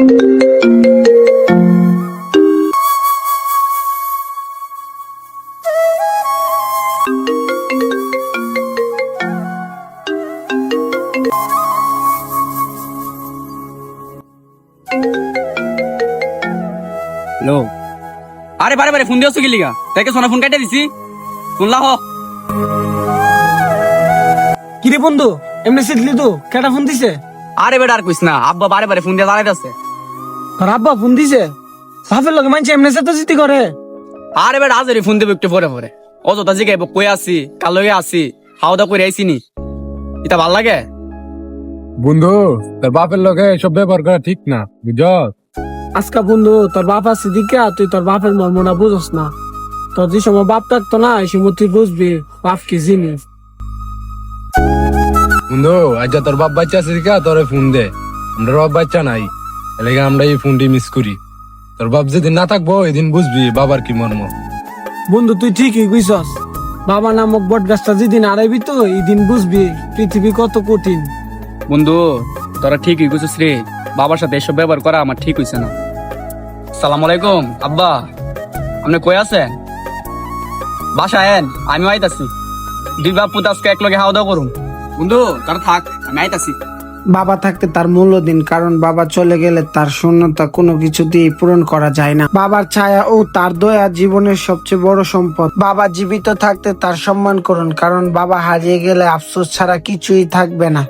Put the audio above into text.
Hello, আরে বারে বারে ফোন দিয়েছো কি লিগা? তাকে সোনা ফোন কাটে দিছি, শুনলা হ। কিরে বন্ধু, এমনি সিটলি তো কেটা ফোন দিছে? আরে বেটা আর কইস না, আব্বা বারে বারে ফোন দিয়ে দাঁড়াইতেছে। তোর আব্বা ফোন দিছে? বাপের লগে মানছে এমনি সাথে জিতি করে? আরে বেটা আজেরই ফোন দেবে একটু পরে পরে। অযথা জিগাইব কই আছি, কাল লগে আছি, খাওয়া দাওয়া করে আইসি নি। এটা ভাল লাগে? বন্ধু, তোর বাপের লগে এসব ব্যবহার করা ঠিক না, বুঝছ? আজকা বন্ধু, তোর বাপ আছে দিকে তুই তোর বাপের মর্মটা বুঝস না। তোর যে সময় বাপ থাকতো না, এই সময় তুই বুঝবি বাপ কি জিনিস। বন্ধু, আজ তোর বাপ বাচ্চা আছে দিকা তোরে ফোন দে। আমরা বাপ বাচ্চা নাই, এলাকা আমরা এই ফোনটি মিস করি। তোর বাপ যেদিন না থাকবো এদিন বুঝবি বাবার কি মর্ম। বন্ধু তুই ঠিকই কইছস, বাবা নামক বট গাছটা যেদিন আড়াইবি তো এই দিন বুঝবি পৃথিবী কত কঠিন। বন্ধু তোরা ঠিকই কইছিস রে, বাবার সাথে এসব ব্যবহার করা আমার ঠিক হইছে না। সালাম আলাইকুম আব্বা, আপনি কই আছেন? বাসায় আয়েন, আমিও আইতাছি। দুই বাপ পুত আজকে একলগে খাওয়া দাওয়া করুন। বন্ধু তারা থাক, আমি আইতাছি। বাবা থাকতে তার মূল্য দিন, কারণ বাবা চলে গেলে তার শূন্যতা কোনো কিছুতেই পূরণ করা যায় না। বাবার ছায়া ও তার দয়া জীবনের সবচেয়ে বড় সম্পদ। বাবা জীবিত থাকতে তার সম্মান করুন, কারণ বাবা হারিয়ে গেলে আফসোস ছাড়া কিছুই থাকবে না।